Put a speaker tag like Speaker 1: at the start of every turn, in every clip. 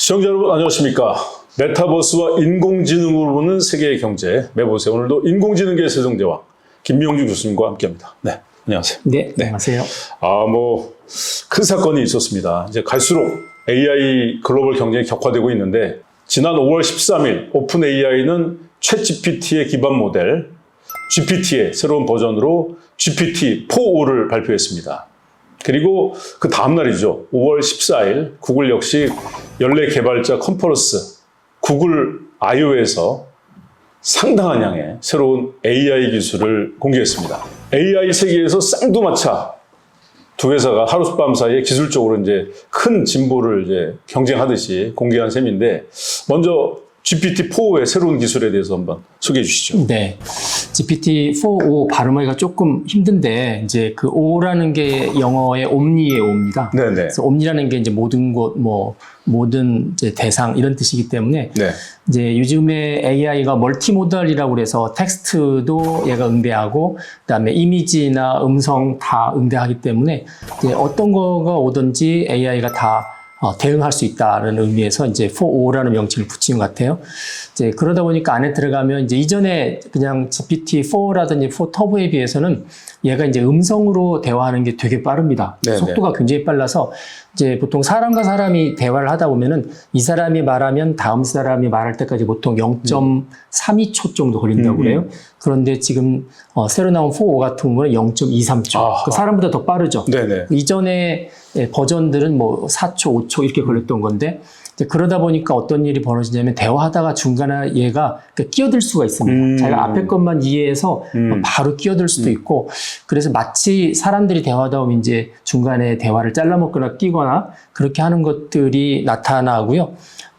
Speaker 1: 시청자 여러분 안녕하십니까. 메타버스와 인공지능으로 보는 세계의 경제 매보세요. 오늘도 인공지능계 세종대왕 김명주 교수님과 함께합니다. 네, 안녕하세요.
Speaker 2: 네, 안녕하세요.
Speaker 1: 큰 사건이 있었습니다. 이제 갈수록 AI 글로벌 경쟁이 격화되고 있는데 지난 5월 13일 오픈 AI는 챗GPT의 기반 모델 GPT의 새로운 버전으로 GPT-4O를 발표했습니다. 그리고 그 다음 날이죠. 5월 14일 구글 역시 연례 개발자 컨퍼런스 구글 I/O에서 상당한 양의 새로운 AI 기술을 공개했습니다. AI 세계에서 쌍두마차 두 회사가 하룻밤 사이에 기술적으로 이제 큰 진보를 이제 경쟁하듯이 공개한 셈인데 먼저 GPT-4의 새로운 기술에 대해서 한번 소개해 주시죠.
Speaker 2: 네. GPT-4O 발음하기가 조금 힘든데, 이제 그 O라는 게 영어의 옴니의 O입니다.
Speaker 1: 네네.
Speaker 2: 그래서 옴니라는 게 이제 모든 곳, 모든 이제 대상 이런 뜻이기 때문에,
Speaker 1: 네.
Speaker 2: 이제 요즘에 AI가 멀티모달이라고 그래서 텍스트도 얘가 응대하고, 그다음에 이미지나 음성 다 응대하기 때문에, 이제 어떤 거가 오든지 AI가 다 대응할 수 있다는 의미에서 이제 4O라는 명칭을 붙인 것 같아요. 이제 그러다 보니까 안에 들어가면 이제 이전에 그냥 GPT-4라든지 4터보에 비해서는 얘가 이제 음성으로 대화하는 게 되게 빠릅니다.
Speaker 1: 네네.
Speaker 2: 속도가 굉장히 빨라서 이제 보통 사람과 사람이 대화를 하다 보면은 이 사람이 말하면 다음 사람이 말할 때까지 보통 0.32초 정도 걸린다고 그래요. 그런데 지금 새로 나온 4O 같은 거는 0.23초. 그 사람보다 더 빠르죠.
Speaker 1: 네네.
Speaker 2: 이전에 버전들은 뭐 4초, 5초 이렇게 걸렸던 건데 이제 그러다 보니까 어떤 일이 벌어지냐면 대화하다가 중간에 얘가 끼어들 수가 있습니다. 자기가 앞에 것만 이해해서 바로 끼어들 수도 있고 그래서 마치 사람들이 대화하다 보면 이제 중간에 대화를 잘라먹거나 끼거나 그렇게 하는 것들이 나타나고요.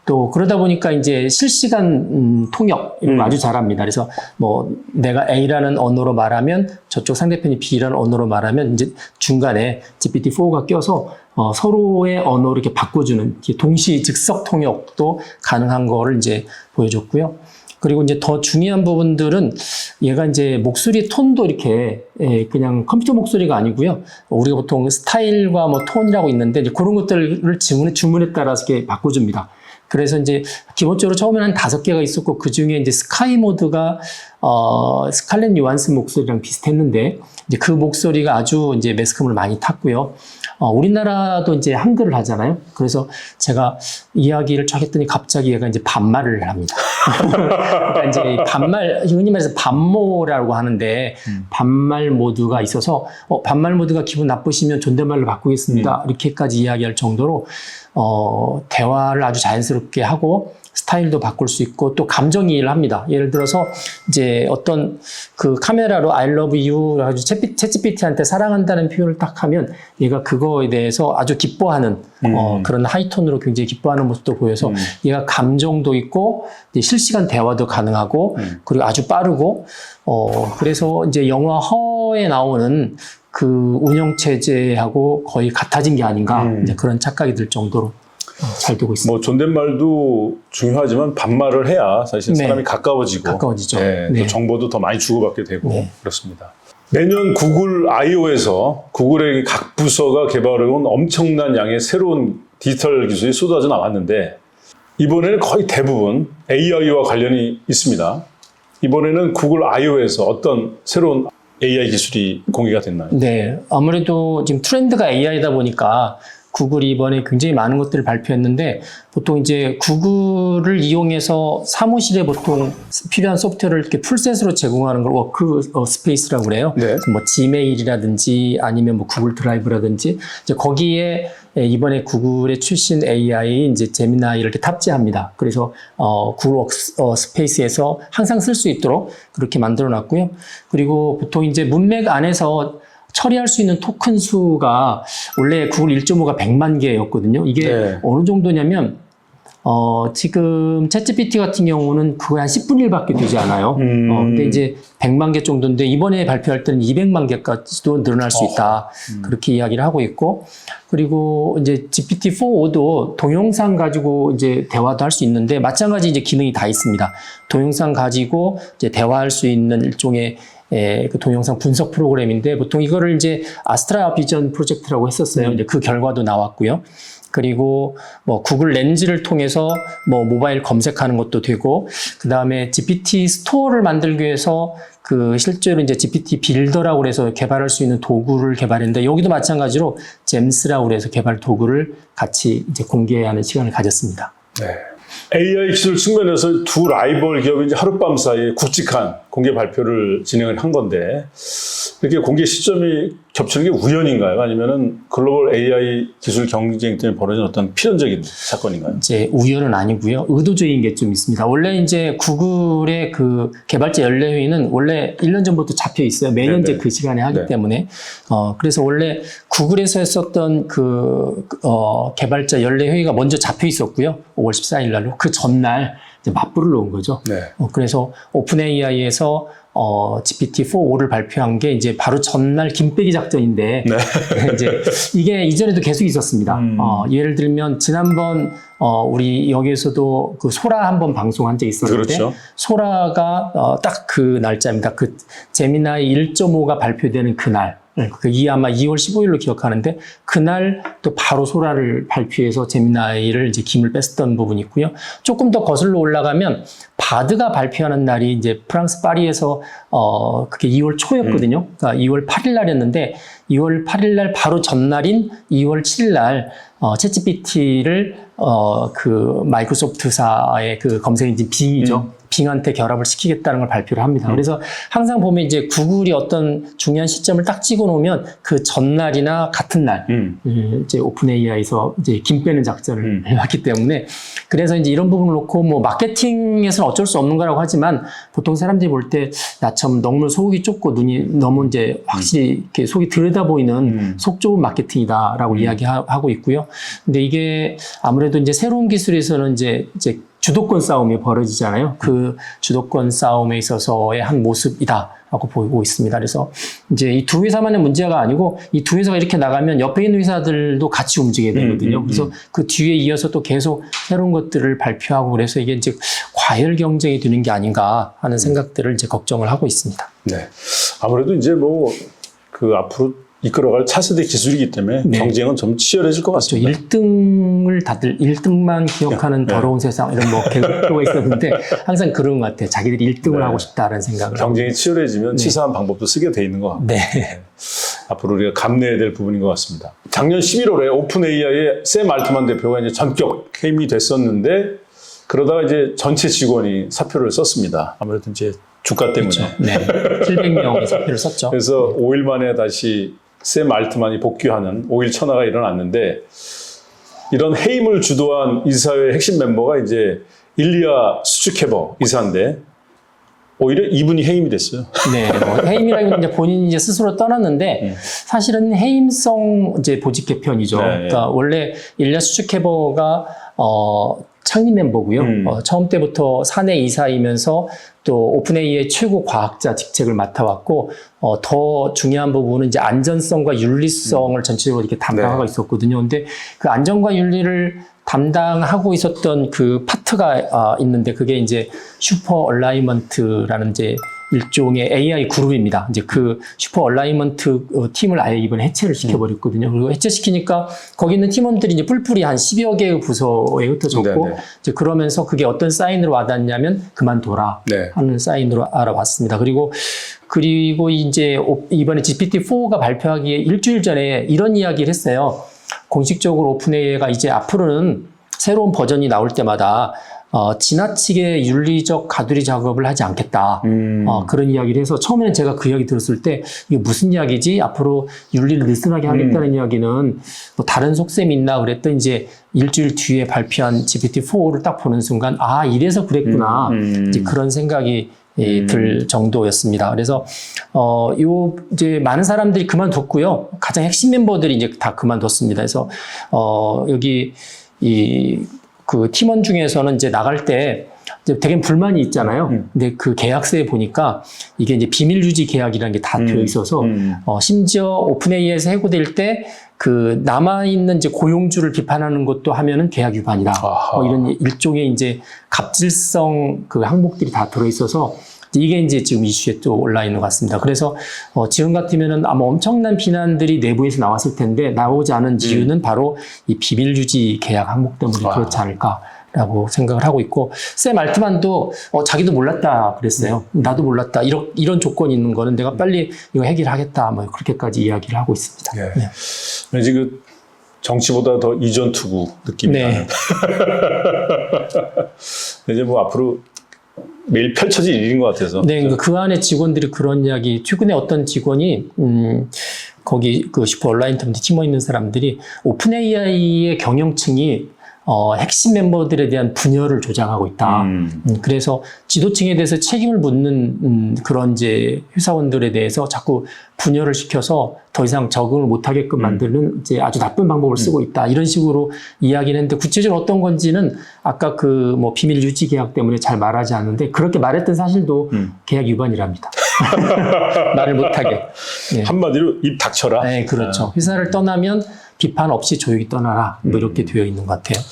Speaker 2: 또 그러다 보니까 이제 실시간 통역 이런 거 아주 잘합니다. 그래서 뭐 내가 A라는 언어로 말하면 저쪽 상대편이 B라는 언어로 말하면 이제 중간에 GPT-4가 껴서 서로의 언어를 이렇게 바꿔주는 동시 즉석 통역도 가능한 거를 이제 보여줬고요. 그리고 이제 더 중요한 부분들은 얘가 이제 목소리 톤도 이렇게 그냥 컴퓨터 목소리가 아니고요. 우리가 보통 스타일과 뭐 톤이라고 있는데 이제 그런 것들을 주문에 따라서 이렇게 바꿔줍니다. 그래서 이제 기본적으로 처음에는 한 5개가 있었고 그 중에 이제 스카이 모드가 스칼렛 요한슨 목소리랑 비슷했는데 이제 그 목소리가 아주 이제 매스컴을 많이 탔고요. 우리나라도 이제 한글을 하잖아요. 그래서 제가 이야기를 쫙 했더니 갑자기 얘가 이제 반말을 합니다. 그러니까 이제 반말, 흔히 말해서 반모라고 하는데 반말 모드가 있어서 반말 모드가 기분 나쁘시면 존댓말로 바꾸겠습니다. 이렇게까지 이야기할 정도로 대화를 아주 자연스럽게 하고 스타일도 바꿀 수 있고 또 감정 이해를 합니다. 예를 들어서 이제 어떤 그 카메라로 I love you 아주 챗GPT한테 사랑한다는 표현을 딱 하면 얘가 그거에 대해서 아주 기뻐하는 그런 하이톤으로 굉장히 기뻐하는 모습도 보여서 얘가 감정도 있고 이제 실시간 대화도 가능하고 그리고 아주 빠르고 그래서 이제 영화 허에 나오는 그 운영 체제하고 거의 같아진 게 아닌가 이제 그런 착각이 들 정도로 잘 되고 있습니다.
Speaker 1: 뭐 존댓말도 중요하지만 반말을 해야 사실 사람이 가까워지고
Speaker 2: 네.
Speaker 1: 또 정보도 더 많이 주고받게 되고 그렇습니다. 매년 구글 I/O에서 구글의 각 부서가 개발해온 엄청난 양의 새로운 디지털 기술이 쏟아져 나왔는데 이번에는 거의 대부분 AI와 관련이 있습니다. 이번에는 구글 I/O에서 어떤 새로운 AI 기술이 공개가 됐나요?
Speaker 2: 네, 아무래도 지금 트렌드가 AI다 보니까 구글이 이번에 굉장히 많은 것들을 발표했는데 보통 이제 구글을 이용해서 사무실에 보통 필요한 소프트웨어를 이렇게 풀셋으로 제공하는 걸 워크 스페이스라고 그래요.
Speaker 1: 네.
Speaker 2: 뭐 지메일이라든지 아니면 뭐 구글 드라이브라든지 이제 거기에 이번에 구글의 출신 AI 이제 제미나이를 이렇게 탑재합니다. 그래서 구글 워크스페이스에서 항상 쓸 수 있도록 그렇게 만들어 놨고요. 그리고 보통 이제 문맥 안에서 처리할 수 있는 토큰 수가 원래 구글 1.5가 100만 개였거든요. 이게 어느 정도냐면 지금 챗GPT 같은 경우는 그거 한 10분의 1밖에 되지 않아요. 근데 이제 100만 개 정도인데 이번에 발표할 때는 200만 개까지도 늘어날 수 있다. 그렇게 이야기를 하고 있고 그리고 이제 GPT-4O도 동영상 가지고 이제 대화도 할 수 있는데 마찬가지 이제 기능이 다 있습니다. 동영상 가지고 이제 대화할 수 있는 일종의 그 동영상 분석 프로그램인데 보통 이거를 이제 아스트라 비전 프로젝트라고 했었어요. 이제 그 결과도 나왔고요. 그리고 뭐 구글 렌즈를 통해서 뭐 모바일 검색하는 것도 되고, 그 다음에 GPT 스토어를 만들기 위해서 그 실제로 이제 GPT 빌더라고 해서 개발할 수 있는 도구를 개발했는데, 여기도 마찬가지로 잼스라고 해서 개발 도구를 같이 이제 공개하는 시간을 가졌습니다.
Speaker 1: 네. AI 기술 측면에서 두 라이벌 기업이 이제 하룻밤 사이에 굵직한 공개 발표를 진행을 한 건데, 이렇게 공개 시점이 겹치는 게 우연인가요? 아니면은 글로벌 AI 기술 경쟁 때문에 벌어진 어떤 필연적인 사건인가요?
Speaker 2: 이제 우연은 아니고요. 의도적인 게 좀 있습니다. 원래 이제 구글의 그 개발자 연례회의는 원래 1년 전부터 잡혀 있어요. 매년 이제 그 시간에 하기 때문에. 그래서 원래 구글에서 했었던 개발자 연례회의가 먼저 잡혀 있었고요. 5월 14일 날로. 그 전날 이제 맞불을 놓은 거죠.
Speaker 1: 네.
Speaker 2: 그래서 오픈 AI에서 GPT-4.5를 발표한 게 이제 바로 전날 김빼기 작전인데,
Speaker 1: 네.
Speaker 2: 이제 이게 이전에도 계속 있었습니다. 예를 들면 지난번 우리 여기에서도 그 소라 한번 방송한 적이 있었는데,
Speaker 1: 그렇죠.
Speaker 2: 소라가 딱 그 날짜입니다. 그 제미나이 1.5가 발표되는 그날. 그게 아마 2월 15일로 기억하는데, 그날 또 바로 소라를 발표해서 제미나이를 이제 김을 뺐었던 부분이 있고요. 조금 더 거슬러 올라가면 바드가 발표하는 날이 이제 프랑스 파리에서 그게 2월 초였거든요. 그러니까 2월 8일 날이었는데, 2월 8일 날 바로 전날인 2월 7일 날 챗GPT를 그 마이크로소프트사의 그 검색 엔진 빙이죠. 빙한테 결합을 시키겠다는 걸 발표를 합니다. 그래서 항상 보면 이제 구글이 어떤 중요한 시점을 딱 찍어 놓으면 그 전날이나 같은 날 이제 오픈 AI에서 이제 김 빼는 작전을 해왔기 때문에, 그래서 이제 이런 부분을 놓고 뭐 마케팅에서는 어쩔 수 없는 거라고 하지만, 보통 사람들이 볼 때 나처럼 너무 속이 좁고 눈이 너무 이제 확실히 이렇게 속이 들여다 보이는 속 좁은 마케팅이다라고 이야기하고 있고요. 근데 이게 아무래도 이제 새로운 기술에서는 이제 주도권 싸움이 벌어지잖아요. 그 주도권 싸움에 있어서의 한 모습이다라고 보이고 있습니다. 그래서 이제 이 두 회사만의 문제가 아니고, 이 두 회사가 이렇게 나가면 옆에 있는 회사들도 같이 움직여야 되거든요. 그래서 그 뒤에 이어서 또 계속 새로운 것들을 발표하고, 그래서 이게 이제 과열 경쟁이 되는 게 아닌가 하는 생각들을 이제 걱정을 하고 있습니다.
Speaker 1: 네. 아무래도 이제 뭐 그 앞으로 이끌어갈 차세대 기술이기 때문에 경쟁은 좀 치열해질 것 같습니다.
Speaker 2: 1등을 다들 1등만 기억하는 더러운 세상, 이런 뭐 개그가 있었는데 항상 그런 것 같아요. 자기들이 1등을 하고 싶다라는 생각을.
Speaker 1: 경쟁이 치열해지면 치사한 방법도 쓰게 돼 있는 것 같고. 앞으로 우리가 감내해야 될 부분인 것 같습니다. 작년 11월에 오픈 AI의 샘 알트만 대표가 이제 전격 해임이 됐었는데, 그러다가 이제 전체 직원이 사표를 썼습니다. 아무래도 이제 주가 때문에.
Speaker 2: 그렇죠. 네. 700명이 사표를 썼죠.
Speaker 1: 그래서 5일 만에 다시 샘 알트만이 복귀하는 5일 천하가 일어났는데, 이런 해임을 주도한 이사회 핵심 멤버가 이제 일리아 수츠케버 이사인데, 오히려 이분이 해임이 됐어요.
Speaker 2: 네, 해임이라기보다 이제 본인이 이제 스스로 떠났는데, 사실은 해임성 이제 보직 개편이죠. 그러니까 원래 일리아 수츠케버가 창립 멤버고요. 처음 때부터 사내 이사이면서 또 오픈 AI의 최고 과학자 직책을 맡아왔고, 더 중요한 부분은 이제 안전성과 윤리성을 전체적으로 이렇게 담당하고 있었거든요. 근데 그 안전과 윤리를 담당하고 있었던 그 파트가 있는데, 그게 이제 슈퍼 얼라이먼트라는 이제 일종의 AI 그룹입니다. 이제 그 슈퍼 얼라이먼트 팀을 아예 이번에 해체를 시켜버렸거든요. 그리고 해체시키니까 거기 있는 팀원들이 이제 뿔뿔이 한 10여 개의 부서에 흩어졌고, 이제 그러면서 그게 어떤 사인으로 와닿냐면 그만둬라 하는 사인으로 알아봤습니다. 그리고 이제 이번에 GPT-4가 발표하기에 일주일 전에 이런 이야기를 했어요. 공식적으로 오픈 AI가 이제 앞으로는 새로운 버전이 나올 때마다 지나치게 윤리적 가두리 작업을 하지 않겠다. 그런 이야기를 해서, 처음에는 제가 그 이야기 들었을 때 이게 무슨 이야기지? 앞으로 윤리를 느슨하게 하겠다는 이야기는 뭐 다른 속셈이 있나 그랬더니, 이제 일주일 뒤에 발표한 GPT-4를 딱 보는 순간, 아, 이래서 그랬구나. 이제 그런 생각이 들 정도였습니다. 그래서 이제 많은 사람들이 그만뒀고요. 가장 핵심 멤버들이 이제 다 그만뒀습니다. 그래서 여기 그 팀원 중에서는 이제 나갈 때 되게 불만이 있잖아요. 근데 그 계약서에 보니까 이게 이제 비밀 유지 계약이라는 게 다 되어 있어서, 심지어 오픈 AI에서 해고될 때 그 남아있는 이제 고용주를 비판하는 것도 하면은 계약 위반이다. 이런 일종의 이제 갑질성 그 항목들이 다 들어있어서, 이게 이제 지금 이슈에 또 올라 있는 것 같습니다. 그래서 지금 같으면은 아마 엄청난 비난들이 내부에서 나왔을 텐데 나오지 않은 이유는 바로 이 비밀 유지 계약 항목 때문에 그렇지 않을까라고 생각을 하고 있고, 샘 알트만도 자기도 몰랐다 그랬어요. 나도 몰랐다. 이런 조건이 있는 거는 내가 빨리 이거 해결하겠다. 뭐 그렇게까지 이야기를 하고 있습니다.
Speaker 1: 예.
Speaker 2: 네.
Speaker 1: 왠지 그 정치보다 더 이전 투구 느낌이
Speaker 2: 네.
Speaker 1: 나는. 이제 뭐 앞으로 매일 펼쳐질 일인 것 같아서.
Speaker 2: 네, 그 안에 직원들이 그런 이야기, 최근에 어떤 직원이, 거기 그 슈퍼 온라인 팀에 팀워 있는 사람들이 오픈 AI의 경영층이 핵심 멤버들에 대한 분열을 조장하고 있다. 그래서 지도층에 대해서 책임을 묻는 그런 이제 회사원들에 대해서 자꾸 분열을 시켜서 더 이상 적응을 못하게끔 만드는 이제 아주 나쁜 방법을 쓰고 있다. 이런 식으로 이야기를 했는데 구체적으로 어떤 건지는 아까 그 뭐 비밀 유지 계약 때문에 잘 말하지 않는데 그렇게 말했던 사실도 계약 위반이랍니다. 말을 못하게. 네.
Speaker 1: 한마디로 입 닥쳐라.
Speaker 2: 네, 그렇죠. 회사를 떠나면 비판 없이 조용히 떠나라. 뭐 이렇게 되어 있는 것 같아요.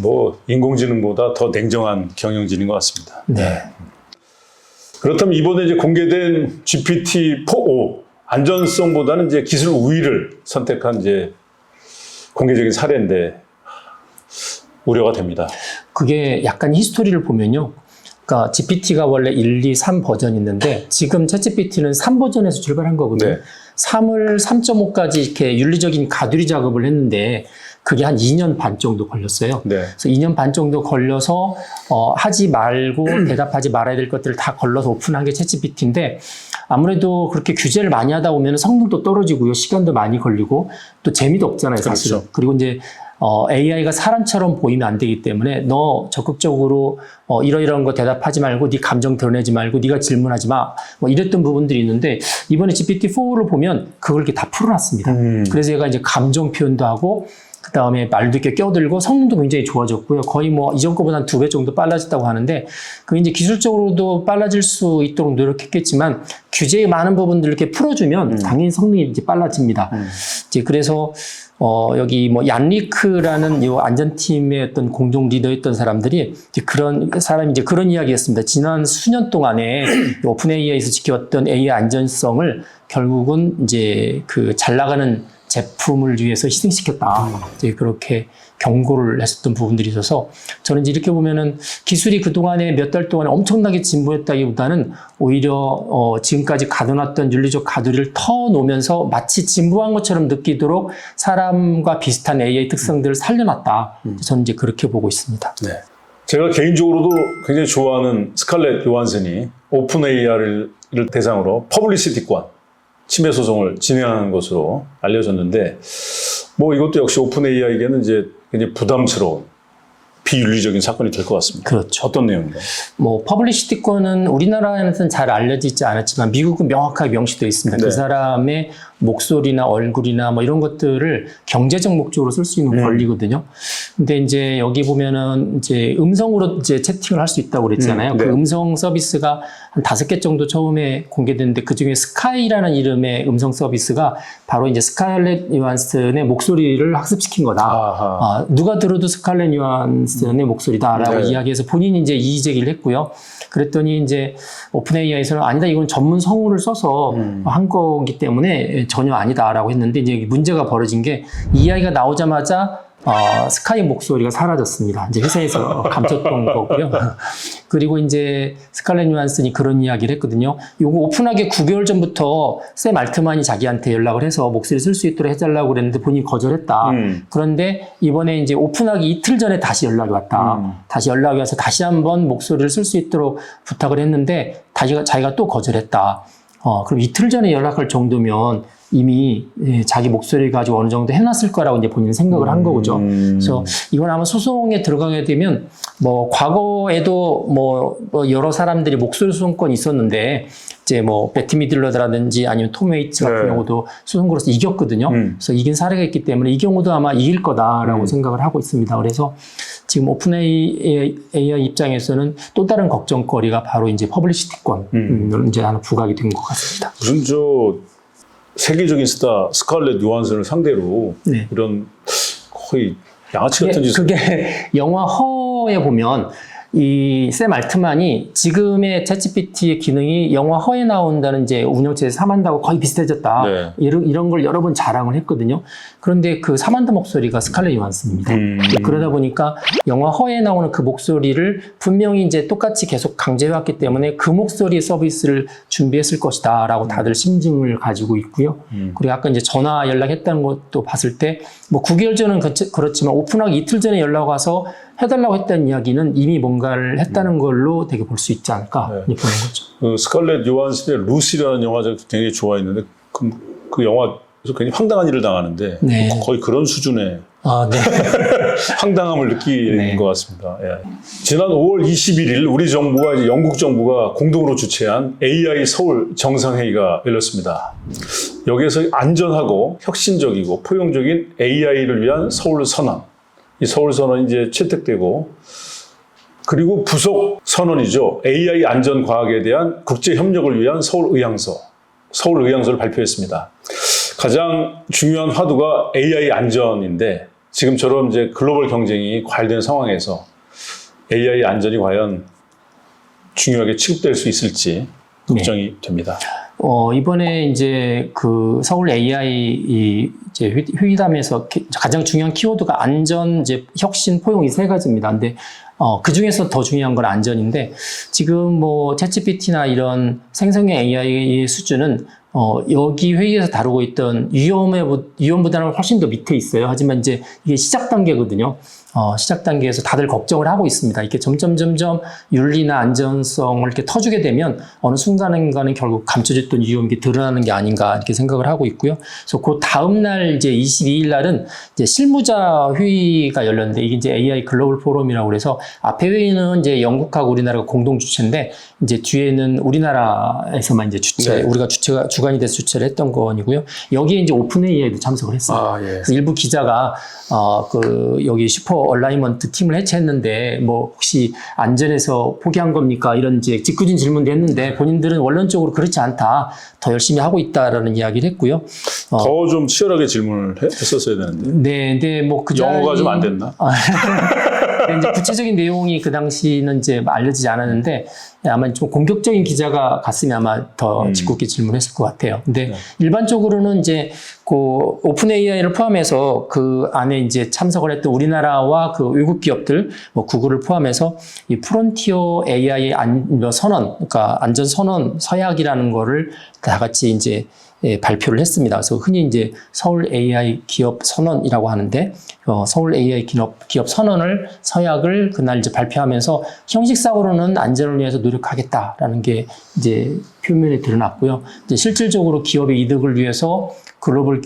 Speaker 1: 뭐 인공지능보다 더 냉정한 경영진인 것 같습니다.
Speaker 2: 네.
Speaker 1: 그렇다면 이번에 이제 공개된 GPT-4o 안전성보다는 이제 기술 우위를 선택한 이제 공개적인 사례인데 우려가 됩니다.
Speaker 2: 그게 약간 히스토리를 보면요. 그러니까 GPT가 원래 1, 2, 3 버전이 있는데 지금 챗GPT는 3 버전에서 출발한 거거든요.
Speaker 1: 네.
Speaker 2: 3을 3.5까지 이렇게 윤리적인 가두리 작업을 했는데 그게 한 2년 반 정도 걸렸어요.
Speaker 1: 네.
Speaker 2: 그래서 2년 반 정도 걸려서 하지 말고 대답하지 말아야 될 것들을 다 걸러서 오픈한 게 챗GPT인데 아무래도 그렇게 규제를 많이 하다 보면 성능도 떨어지고요. 시간도 많이 걸리고 또 재미도 없잖아요, 사실은.
Speaker 1: 그렇죠.
Speaker 2: 그리고 이제 AI가 사람처럼 보이면 안 되기 때문에 너 적극적으로 이러이러한 거 대답하지 말고 네 감정 드러내지 말고 네가 질문하지 마. 뭐 이랬던 부분들이 있는데 이번에 GPT-4를 보면 그걸 이렇게 다 풀어놨습니다. 그래서 얘가 이제 감정 표현도 하고 그 다음에 말도 이렇게 껴들고 성능도 굉장히 좋아졌고요. 거의 뭐 이전 거보다 한 2배 정도 빨라졌다고 하는데 그게 이제 기술적으로도 빨라질 수 있도록 노력했겠지만 규제의 많은 부분들을 이렇게 풀어주면 당연히 성능이 이제 빨라집니다. 이제 그래서 여기 뭐 얀리크라는 이 안전팀의 어떤 공동 리더였던 사람들이 이제 그런 사람이 이제 그런 이야기였습니다. 지난 수년 동안에 오픈 AI에서 지켜왔던 AI 안전성을 결국은 이제 그 잘 나가는 제품을 위해서 희생시켰다. 이제 그렇게 경고를 했었던 부분들이 있어서 저는 이제 이렇게 보면은 기술이 그동안에 몇 달 동안에 엄청나게 진보했다기보다는 오히려 지금까지 가둬놨던 윤리적 가두리를 터놓으면서 마치 진보한 것처럼 느끼도록 사람과 비슷한 AI 특성들을 살려놨다. 저는 이제 그렇게 보고 있습니다.
Speaker 1: 네. 제가 개인적으로도 굉장히 좋아하는 스칼렛 요한슨이 오픈 AI를 대상으로 퍼블리시티권 침해 소송을 진행하는 것으로 알려졌는데, 뭐 이것도 역시 오픈 AI에게는 이제 굉장히 부담스러운 비윤리적인 사건이 될 것 같습니다.
Speaker 2: 그렇죠.
Speaker 1: 어떤 내용인가요?
Speaker 2: 뭐 퍼블리시티권은 우리나라에서는 잘 알려지지 않았지만 미국은 명확하게 명시되어 있습니다.
Speaker 1: 네.
Speaker 2: 그 사람의 목소리나 얼굴이나 뭐 이런 것들을 경제적 목적으로 쓸 수 있는 권리거든요. 근데 이제 여기 보면은 이제 음성으로 이제 채팅을 할 수 있다고 그랬잖아요.
Speaker 1: 네.
Speaker 2: 그 음성 서비스가 한 5개 정도 처음에 공개됐는데 그 중에 스카이라는 이름의 음성 서비스가 바로 이제 스칼렛 요한슨의 목소리를 학습시킨 거다. 누가 들어도 스칼렛 요한슨의 목소리다라고
Speaker 1: 네.
Speaker 2: 이야기해서 본인이 이제 이의 제기를 했고요. 그랬더니 이제 오픈 AI에서는 아니다, 이건 전문 성우를 써서 한 거기 때문에 전혀 아니다라고 했는데 이제 문제가 벌어진 게 이 이야기가 나오자마자 스카이 목소리가 사라졌습니다. 이제 회사에서 감췄던 거고요. 그리고 이제 스칼렛 요한슨이 그런 이야기를 했거든요. 요거 오픈하기 9개월 전부터 샘 알트만이 자기한테 연락을 해서 목소리 쓸 수 있도록 해달라고 그랬는데 본인이 거절했다. 그런데 이번에 이제 오픈하기 이틀 전에 다시 연락이 왔다. 다시 연락이 와서 다시 한번 목소리를 쓸 수 있도록 부탁을 했는데 자기가 또 거절했다. 그럼 이틀 전에 연락할 정도면 이미 자기 목소리 가지고 어느 정도 해놨을 거라고 이제 본인은 생각을 한 거죠. 그래서 이건 아마 소송에 들어가게 되면 뭐 과거에도 뭐 여러 사람들이 목소리 소송권이 있었는데 이제 뭐 배티 미들러라든지 아니면 톰 웨이츠 같은
Speaker 1: 네.
Speaker 2: 경우도 소송 걸어서 이겼거든요. 그래서 이긴 사례가 있기 때문에 이 경우도 아마 이길 거다라고 생각을 하고 있습니다. 그래서 지금 오픈 AI 입장에서는 또 다른 걱정거리가 바로 이제 퍼블리시티권 이제 하나 부각이 된 것 같습니다.
Speaker 1: 무슨 세계적인 스타 스칼렛 요한슨을 상대로
Speaker 2: 네.
Speaker 1: 이런 거의 양아치 같은 짓을
Speaker 2: 그게 영화 허에 보면 이 샘 알트만이 지금의 챗GPT의 기능이 영화 허에 나온다는 이제 운영체제 사만다하고 거의 비슷해졌다.
Speaker 1: 네.
Speaker 2: 이런 걸 여러 번 자랑을 했거든요. 그런데 그 사만다 목소리가 스칼렛 요한슨입니다. 그러다 보니까 영화 허에 나오는 그 목소리를 분명히 이제 똑같이 계속 강제해왔기 때문에 그 목소리의 서비스를 준비했을 것이다라고 다들 심증을 가지고 있고요. 그리고 아까 이제 전화 연락했다는 것도 봤을 때 뭐 9개월 전은 그렇지만 오픈하기 이틀 전에 연락 와서 해달라고 했다는 이야기는 이미 뭔가를 했다는 걸로 되게 볼 수 있지 않을까 보는 거죠.
Speaker 1: 그 스칼렛 요한슨의 루시라는 영화 제가 굉장히 좋아했는데 그 영화에서 굉장히 황당한 일을 당하는데
Speaker 2: 네.
Speaker 1: 거의 그런 수준의
Speaker 2: 아, 네.
Speaker 1: 황당함을 느끼는
Speaker 2: 네.
Speaker 1: 것 같습니다. 예. 지난 5월 21일 우리 정부가 이제 영국 정부가 공동으로 주최한 AI 서울 정상회의가 열렸습니다. 여기에서 안전하고 혁신적이고 포용적인 AI를 위한 서울 선언, 이 서울 선언이 이제 채택되고 그리고 부속 선언이죠. AI 안전 과학에 대한 국제 협력을 위한 서울 의향서를 발표했습니다. 가장 중요한 화두가 AI 안전인데 지금처럼 이제 글로벌 경쟁이 과열된 상황에서 AI 안전이 과연 중요하게 취급될 수 있을지 걱정이 됩니다.
Speaker 2: 이번에 이제 그 서울 AI 이제 회의담에서 가장 중요한 키워드가 안전, 이제 혁신, 포용 이 세 가지입니다. 근데 그 중에서 더 중요한 건 안전인데 지금 뭐 챗GPT나 이런 생성형 AI의 수준은 여기 회의에서 다루고 있던 위험보다는 훨씬 더 밑에 있어요. 하지만 이제 이게 시작 단계거든요. 시작 단계에서 다들 걱정을 하고 있습니다. 이렇게 점점 윤리나 안전성을 이렇게 터주게 되면 어느 순간인가는 결국 감춰졌던 위험이 드러나는 게 아닌가 이렇게 생각을 하고 있고요. 그래서 그 다음 날 이제 22일 날은 이제 실무자 회의가 열렸는데 이게 이제 AI 글로벌 포럼이라고 그래서 앞에 회의는 이제 영국하고 우리나라가 공동 주체인데 이제 뒤에는 우리나라에서만 이제 우리가 주관이 돼서 주최를 했던 거이고요. 여기에 이제 오픈 AI도 참석을 했어요.
Speaker 1: 예.
Speaker 2: 그래서 일부 기자가 여기 슈퍼 얼라이먼트 팀을 해체했는데 뭐 혹시 안전에서 포기한 겁니까? 이런 이제 직구진 질문도 했는데 본인들은 원론적으로 그렇지 않다. 더 열심히 하고 있다라는 이야기를 했고요.
Speaker 1: 더 좀 치열하게 질문을 했었어야 되는데.
Speaker 2: 네, 근데 뭐 그
Speaker 1: 영어가 좀 안 됐나?
Speaker 2: 근데 이제 구체적인 내용이 그 당시는 이제 알려지지 않았는데 아마 좀 공격적인 기자가 갔으면 아마 더 짓궂게 질문했을 것 같아요. 근데 일반적으로는 이제 그 오픈 AI를 포함해서 그 안에 이제 참석을 했던 우리나라와 그 외국 기업들, 뭐 구글을 포함해서 이 프론티어 AI 선언, 그러니까 안전 선언 서약이라는 거를 다 같이 이제 발표를 했습니다. 그래서 흔히 이제 서울 AI 기업 선언이라고 하는데 서울 AI 기업 선언을 서약을 그날 이제 발표하면서 형식상으로는 안전을 위해서 노력하겠다라는 게 이제 표면에 드러났고요. 이제 실질적으로 기업의 이득을 위해서 글로벌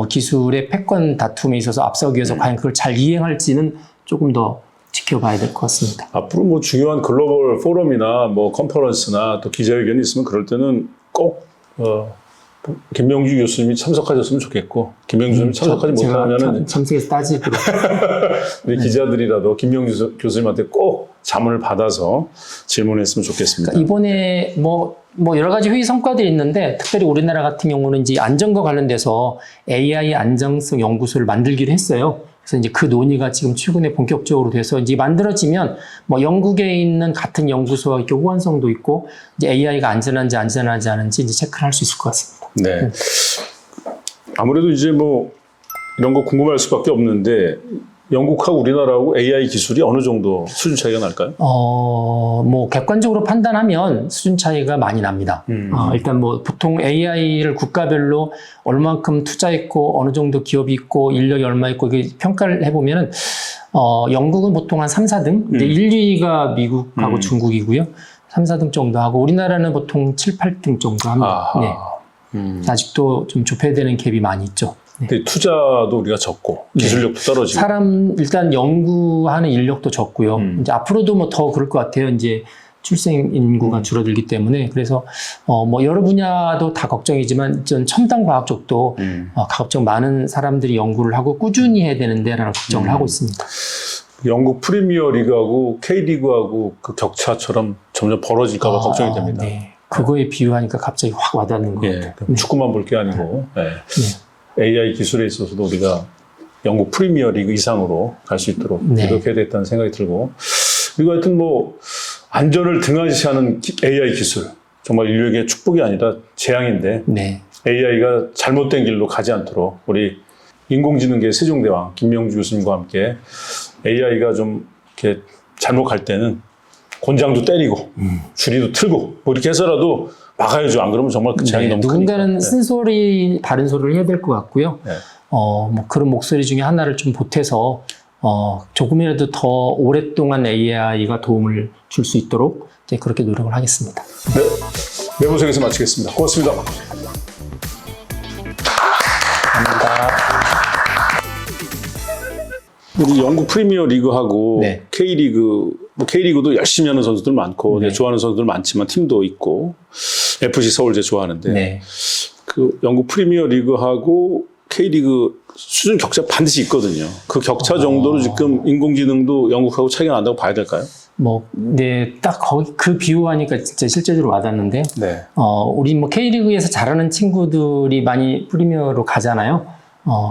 Speaker 2: 기술의 패권 다툼에 있어서 앞서기 위해서 과연 그걸 잘 이행할지는 조금 더 지켜봐야 될 것 같습니다.
Speaker 1: 앞으로 뭐 중요한 글로벌 포럼이나 뭐 컨퍼런스나 또 기자회견이 있으면 그럴 때는 꼭 김명주 교수님이 참석하셨으면 좋겠고 김명주 교수님이 참석하지 못하면은
Speaker 2: 참석해서 따지도록
Speaker 1: 우리 기자들이라도 김명주 교수님한테 꼭 자문을 받아서 질문했으면 좋겠습니다.
Speaker 2: 그러니까 이번에 뭐 여러 가지 회의 성과들이 있는데 특별히 우리나라 같은 경우는 이제 안전과 관련돼서 AI 안정성 연구소를 만들기로 했어요. 그래서 이제 그 논의가 지금 최근에 본격적으로 돼서 이제 만들어지면 뭐 영국에 있는 같은 연구소와 이렇게 호환성도 있고 이제 AI가 안전한지 않은지 이제 체크를 할 수 있을 것 같습니다.
Speaker 1: 네. 아무래도 이제 뭐 이런 거 궁금할 수밖에 없는데 영국하고 우리나라하고 AI 기술이 어느 정도 수준 차이가 날까요?
Speaker 2: 뭐 객관적으로 판단하면 수준 차이가 많이 납니다. 일단 뭐 보통 AI를 국가별로 얼마만큼 투자했고 어느 정도 기업이 있고 인력이 얼마 있고 이게 평가를 해보면은 영국은 보통 한 3, 4등, 근데 1, 2위가 미국하고 중국이고요. 3, 4등 정도 하고 우리나라는 보통 7, 8등 정도 합니다. 네. 아직도 좀 좁혀야 되는 갭이 많이 있죠.
Speaker 1: 근데 투자도 우리가 적고 기술력도 떨어지고
Speaker 2: 일단 연구하는 인력도 적고요. 이제 앞으로도 뭐 더 그럴 것 같아요. 이제 출생 인구가 줄어들기 때문에 그래서 뭐 여러 분야도 다 걱정이지만 전 첨단 과학 쪽도 가급적 많은 사람들이 연구를 하고 꾸준히 해야 되는데라는 걱정을 하고 있습니다.
Speaker 1: 영국 프리미어 리그하고 K리그하고 그 격차처럼 점점 벌어질까 봐 걱정이 됩니다.
Speaker 2: 네. 그거에 비유하니까 갑자기 확 와닿는 것 같아요.
Speaker 1: 축구만 볼 게 아니고 AI 기술에 있어서도 우리가 영국 프리미어 리그 이상으로 갈 수 있도록 노력해야 되겠다는 생각이 들고 그리고 하여튼 뭐 안전을 등한시하는 AI 기술 정말 인류에게 축복이 아니라 재앙인데
Speaker 2: 네.
Speaker 1: AI가 잘못된 길로 가지 않도록 우리 인공지능계 세종대왕 김명주 교수님과 함께 AI가 좀 이렇게 잘못 갈 때는 곤장도 때리고 줄이도 틀고 뭐 이렇게 해서라도 막아야죠. 안 그러면 정말 그 재앙이
Speaker 2: 네,
Speaker 1: 너무
Speaker 2: 누군가는
Speaker 1: 크니까.
Speaker 2: 쓴소리, 바른 소리를 해야 될 것 같고요.
Speaker 1: 네.
Speaker 2: 뭐 그런 목소리 중에 하나를 좀 보태서 조금이라도 더 오랫동안 AI가 도움을 줄 수 있도록 이제 그렇게 노력을 하겠습니다.
Speaker 1: 네, 내보석에서 마치겠습니다. 고맙습니다.
Speaker 2: 감사합니다.
Speaker 1: 우리 영국 프리미어 리그하고
Speaker 2: 네.
Speaker 1: K리그, 뭐 K리그도 열심히 하는 선수들 많고
Speaker 2: 네.
Speaker 1: 내가 좋아하는 선수들 많지만 팀도 있고 FC 서울 제 좋아하는데
Speaker 2: 네.
Speaker 1: 그 영국 프리미어 리그하고 K리그 수준 격차 반드시 있거든요. 그 격차 정도로 지금 인공지능도 영국하고 차이가 난다고 봐야 될까요?
Speaker 2: 네, 딱 거기 그 비유하니까 진짜 실제적으로 와닿는데,
Speaker 1: 네.
Speaker 2: 우리 뭐 K리그에서 잘하는 친구들이 많이 프리미어로 가잖아요.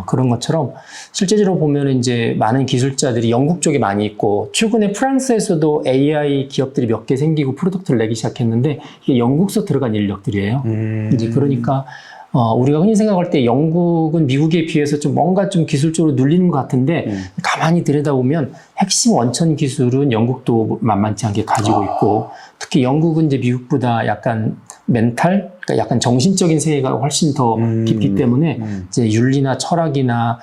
Speaker 2: 그런 것처럼 실제적으로 보면 이제 많은 기술자들이 영국 쪽에 많이 있고, 최근에 프랑스에서도 AI 기업들이 몇 개 생기고 프로덕트를 내기 시작했는데, 이게 영국서 들어간 인력들이에요. 이제 그러니까, 우리가 흔히 생각할 때 영국은 미국에 비해서 좀 뭔가 좀 기술적으로 눌리는 것 같은데 가만히 들여다보면 핵심 원천 기술은 영국도 만만치 않게 가지고 있고 특히 영국은 이제 미국보다 약간 멘탈, 그러니까 약간 정신적인 세계가 훨씬 더 깊기 때문에 이제 윤리나 철학이나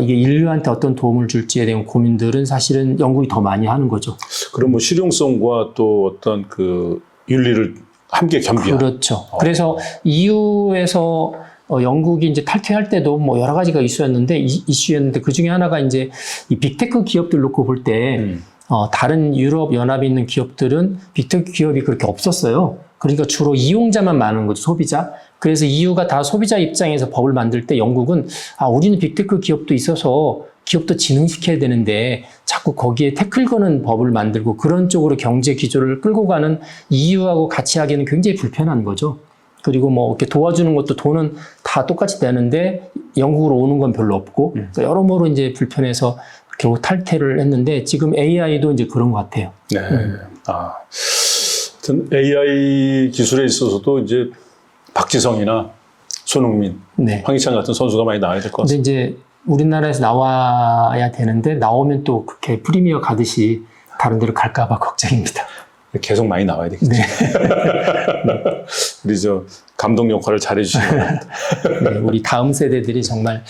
Speaker 2: 이게 인류한테 어떤 도움을 줄지에 대한 고민들은 사실은 영국이 더 많이 하는 거죠.
Speaker 1: 그럼 뭐 실용성과 또 어떤 그 윤리를 함께 겸비한.
Speaker 2: 그렇죠. 그래서 EU에서 영국이 이제 탈퇴할 때도 뭐 여러 가지가 이슈였는데 그 중에 하나가 이제 이 빅테크 기업들 놓고 볼 때 다른 유럽 연합에 있는 기업들은 빅테크 기업이 그렇게 없었어요. 그러니까 주로 이용자만 많은 거죠, 소비자. 그래서 EU가 다 소비자 입장에서 법을 만들 때 영국은 우리는 빅테크 기업도 있어서 기업도 진흥시켜야 되는데 자꾸 거기에 태클 거는 법을 만들고 그런 쪽으로 경제 기조를 끌고 가는 EU하고 같이 하기에는 굉장히 불편한 거죠. 그리고 뭐 이렇게 도와주는 것도 돈은 다 똑같이 내는데 영국으로 오는 건 별로 없고 그러니까 여러모로 이제 불편해서 결국 탈퇴를 했는데 지금 AI도 이제 그런 것 같아요.
Speaker 1: 네. 하여튼 AI 기술에 있어서도 이제 박지성이나 손흥민,
Speaker 2: 네.
Speaker 1: 황희찬 같은 선수가 많이 나와야 될 것
Speaker 2: 근데
Speaker 1: 같습니다.
Speaker 2: 이제 우리나라에서 나와야 되는데 나오면 또 그렇게 프리미어 가듯이 다른 데로 갈까봐 걱정입니다.
Speaker 1: 계속 많이 나와야 되겠죠.
Speaker 2: 네.
Speaker 1: 우리 저 감독 역할을 잘해 주시기 바랍니다.
Speaker 2: 네, 우리 다음 세대들이 정말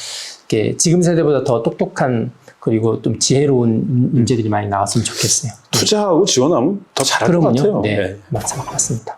Speaker 2: 이렇게 지금 세대보다 더 똑똑한 그리고 좀 지혜로운 인재들이 많이 나왔으면 좋겠어요.
Speaker 1: 투자하고 지원하면 더 잘할 것
Speaker 2: 그러면요.
Speaker 1: 같아요.
Speaker 2: 네,
Speaker 1: 네.
Speaker 2: 맞습니다.